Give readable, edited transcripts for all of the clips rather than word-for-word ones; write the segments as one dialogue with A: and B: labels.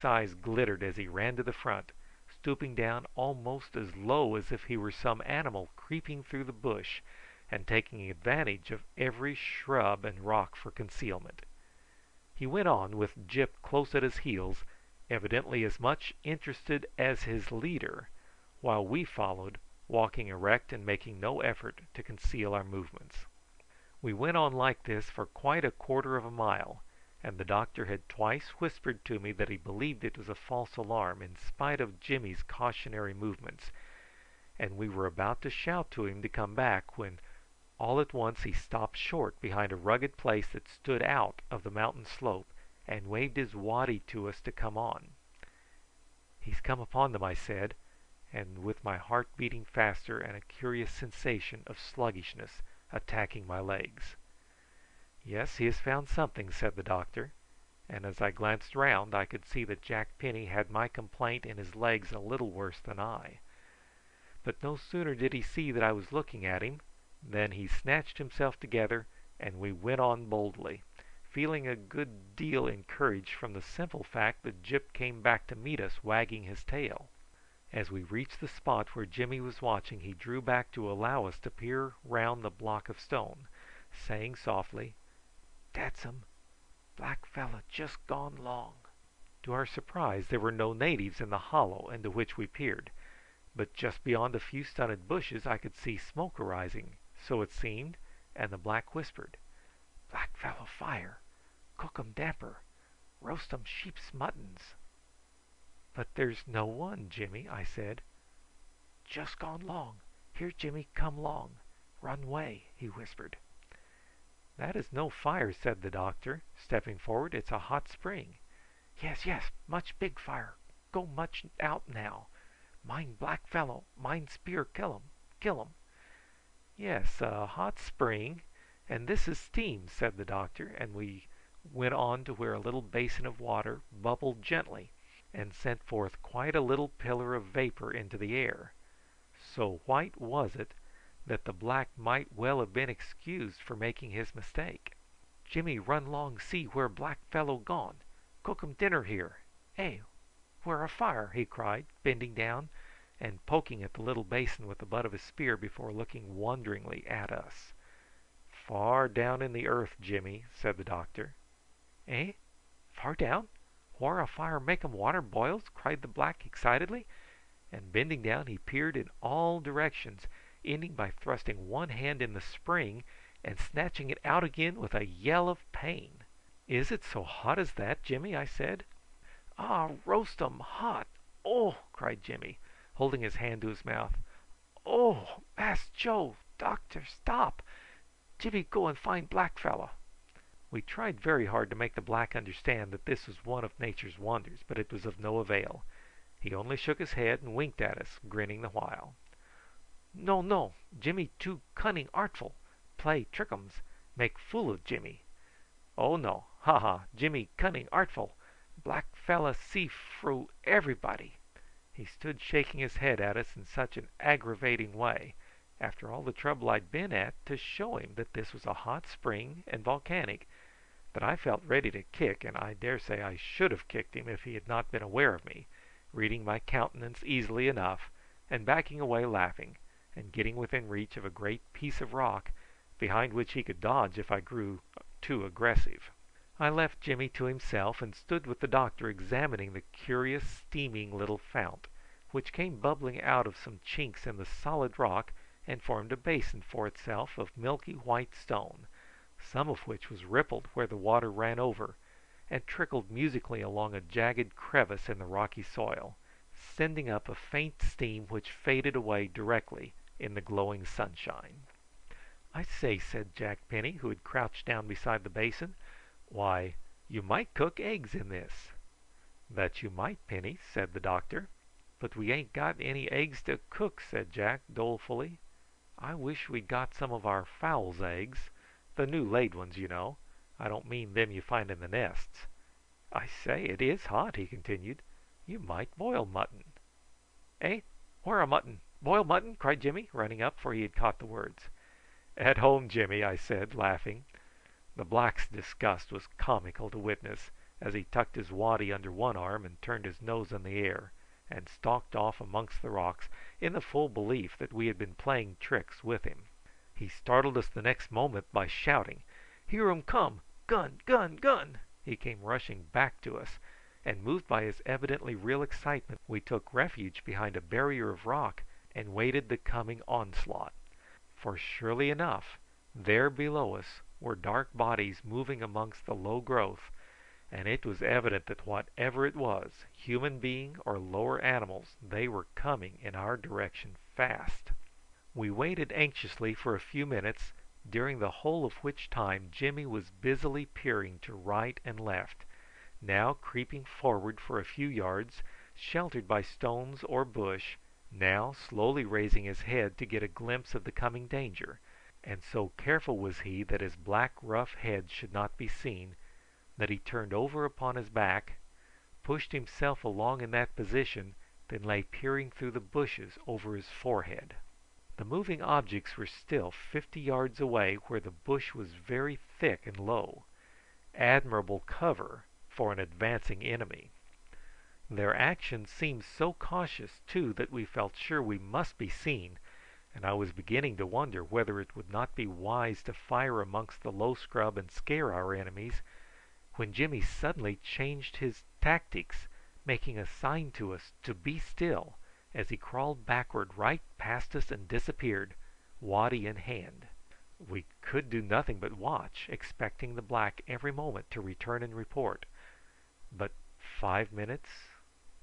A: eyes glittered as he ran to the front, stooping down almost as low as if he were some animal creeping through the bush, and taking advantage of every shrub and rock for concealment. He went on with Gyp close at his heels, evidently as much interested as his leader, while we followed, walking erect and making no effort to conceal our movements. We went on like this for quite a quarter of a mile, and the doctor had twice whispered to me that he believed it was a false alarm in spite of Jimmy's cautionary movements, and we were about to shout to him to come back when all at once he stopped short behind a rugged place that stood out of the mountain slope, and waved his waddy to us to come on. "He's come upon them," I said, and with my heart beating faster and a curious sensation of sluggishness attacking my legs. "Yes, he has found something," said the doctor, and as I glanced round I could see that Jack Penny had my complaint in his legs a little worse than I. But no sooner did he see that I was looking at him than he snatched himself together, and we went on boldly, feeling a good deal encouraged from the simple fact that Gyp came back to meet us wagging his tail. As we reached the spot where Jimmy was watching he drew back to allow us to peer round the block of stone, saying softly, "That's 'em. Black fellow just gone long." To our surprise there were no natives in the hollow into which we peered, but just beyond a few stunted bushes I could see smoke arising, so it seemed, and the black whispered, "Black fellow fire. Cook 'em damper. Roast 'em sheep's muttons." "But there's no one, Jimmy," I said. "Just gone long. Here, Jimmy, come long. Run way," he whispered. "That is no fire," said the doctor, stepping forward. "It's a hot spring." "Yes, yes, much big fire. Go much out now. Mind black fellow. Mind spear kill 'em. Kill 'em." "Yes, a hot spring, and this is steam," said the doctor, and we went on to where a little basin of water bubbled gently, and sent forth quite a little pillar of vapour into the air. So white was it that the black might well have been excused for making his mistake. "Jimmy run long see where black fellow gone. Cook 'em dinner here. Eh, where a fire?" he cried, bending down and poking at the little basin with the butt of his spear before looking wonderingly at us. "Far down in the earth, Jimmy," said the doctor. "Eh? Far down? Whar a fire make 'em water boils?" cried the black excitedly, and bending down he peered in all directions, ending by thrusting one hand in the spring and snatching it out again with a yell of pain. "Is it so hot as that, Jimmy?" I said. "Ah, roast 'em hot. Oh!" cried Jimmy, holding his hand to his mouth. "Oh, Mass Joe, doctor, stop! Jimmy go and find black fellow." We tried very hard to make the black understand that this was one of nature's wonders, but it was of no avail. He only shook his head and winked at us, grinning the while. "No, no, Jimmy too cunning artful. Play trickums. Make fool of Jimmy. Oh no, ha ha, Jimmy cunning artful. Black fella see froo everybody." He stood shaking his head at us in such an aggravating way, after all the trouble I'd been at to show him that this was a hot spring and volcanic, that I felt ready to kick, and I dare say I should have kicked him if he had not been aware of me, reading my countenance easily enough, and backing away laughing, and getting within reach of a great piece of rock, behind which he could dodge if I grew too aggressive. I left Jimmy to himself, and stood with the doctor examining the curious steaming little fount, which came bubbling out of some chinks in the solid rock and formed a basin for itself of milky white stone, some of which was rippled where the water ran over, and trickled musically along a jagged crevice in the rocky soil, sending up a faint steam which faded away directly in the glowing sunshine. "I say," said Jack Penny, who had crouched down beside the basin, "why, you might cook eggs in this." "That you might, Penny," said the doctor. "But we ain't got any eggs to cook," said Jack dolefully. "I wish we'd got some of our fowls' eggs, the new laid ones, you know. I don't mean them you find in the nests. I say, it is hot," he continued. "You might boil mutton." "Eh? Where a mutton? Boil mutton?" cried Jimmy, running up, for he had caught the words. "At home, Jimmy," I said, laughing. The black's disgust was comical to witness, as he tucked his waddy under one arm and turned his nose in the air, and stalked off amongst the rocks in the full belief that we had been playing tricks with him. He startled us the next moment by shouting, "Here 'em come! Gun, gun, gun!" He came rushing back to us, and moved by his evidently real excitement, we took refuge behind a barrier of rock and waited the coming onslaught. For surely enough, there below us were dark bodies moving amongst the low growth, and it was evident that whatever it was, human being or lower animals, they were coming in our direction fast. We waited anxiously for a few minutes, during the whole of which time Jimmy was busily peering to right and left, now creeping forward for a few yards, sheltered by stones or bush, now slowly raising his head to get a glimpse of the coming danger, and so careful was he that his black rough head should not be seen, that he turned over upon his back, pushed himself along in that position, then lay peering through the bushes over his forehead. The moving objects were still 50 yards away, where the bush was very thick and low, admirable cover for an advancing enemy. Their action seemed so cautious, too, that we felt sure we must be seen, and I was beginning to wonder whether it would not be wise to fire amongst the low scrub and scare our enemies, when Jimmy suddenly changed his tactics, making a sign to us to be still, as he crawled backward right past us and disappeared, waddy in hand. We could do nothing but watch, expecting the black every moment to return and report. But 5 minutes,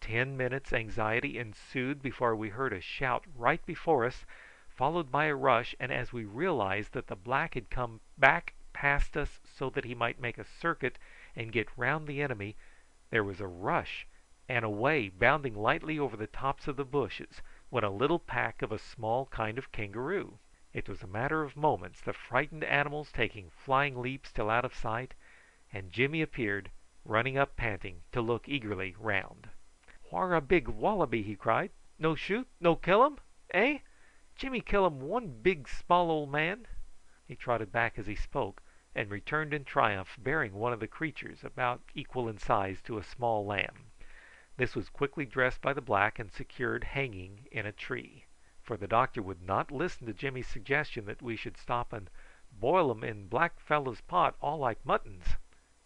A: 10 minutes' anxiety ensued before we heard a shout right before us, followed by a rush, and as we realised that the black had come back past us so that he might make a circuit and get round the enemy, there was a rush and away, bounding lightly over the tops of the bushes, when a little pack of a small kind of kangaroo. It was a matter of moments, the frightened animals taking flying leaps till out of sight, and Jimmy appeared, running up panting, to look eagerly round. "Whar a big wallaby?" he cried. "No shoot? No kill 'em? Eh? Jimmy kill 'em one big small old man?" He trotted back as he spoke, and returned in triumph, bearing one of the creatures, about equal in size to a small lamb. This was quickly dressed by the black and secured hanging in a tree, for the doctor would not listen to Jimmy's suggestion that we should stop and "boil 'em in black fellow's pot all like muttons."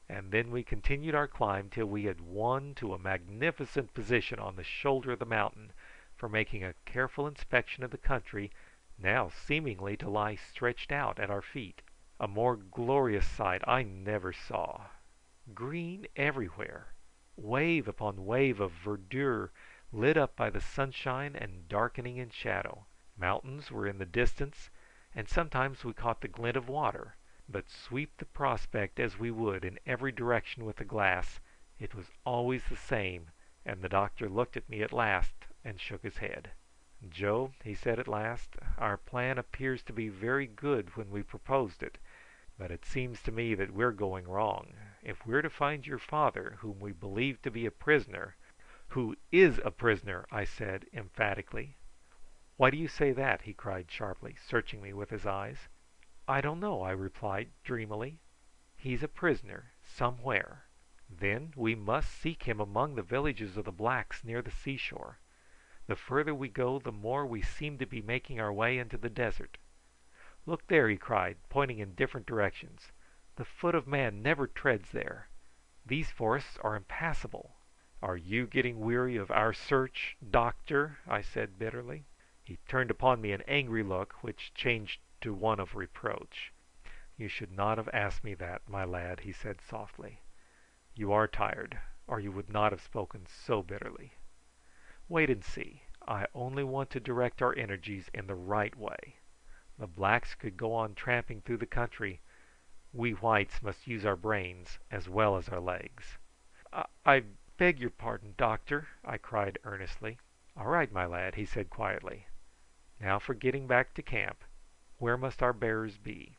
A: And then we continued our climb till we had won to a magnificent position on the shoulder of the mountain, for making a careful inspection of the country, now seemingly to lie stretched out at our feet. A more glorious sight I never saw. Green everywhere, wave upon wave of verdure lit up by the sunshine and darkening in shadow. Mountains were in the distance, and sometimes we caught the glint of water, but sweep the prospect as we would in every direction with the glass, it was always the same, and the doctor looked at me at last and shook his head. "Joe," he said at last, "our plan appears to be very good when we proposed it, but it seems to me that we're going wrong. If we're to find your father, whom we believe to be a prisoner—" "Who is a prisoner," I said emphatically. "Why do you say that?" he cried sharply, searching me with his eyes. "I don't know," I replied dreamily. "He's a prisoner somewhere." "Then we must seek him among the villages of the blacks near the seashore. The further we go the more we seem to be making our way into the desert. Look there!" he cried, pointing in different directions. "The foot of man never treads there. These forests are impassable." "Are you getting weary of our search, doctor?" I said bitterly. He turned upon me an angry look, which changed to one of reproach. "You should not have asked me that, my lad," he said softly. "You are tired, or you would not have spoken so bitterly. Wait and see. I only want to direct our energies in the right way. The blacks could go on tramping through the country. We whites must use our brains as well as our legs." I beg your pardon, doctor," I cried earnestly. "All right, my lad," he said quietly. "Now for getting back to camp. Where must our bearers be?"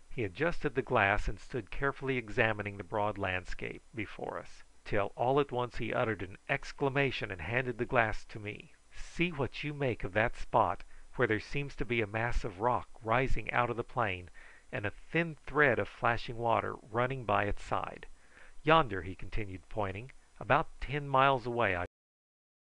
A: He adjusted the glass and stood carefully examining the broad landscape before us, till all at once he uttered an exclamation and handed the glass to me. "See what you make of that spot where there seems to be a mass of rock rising out of the plain, and a thin thread of flashing water running by its side. Yonder," he continued, pointing. "About 10 miles away.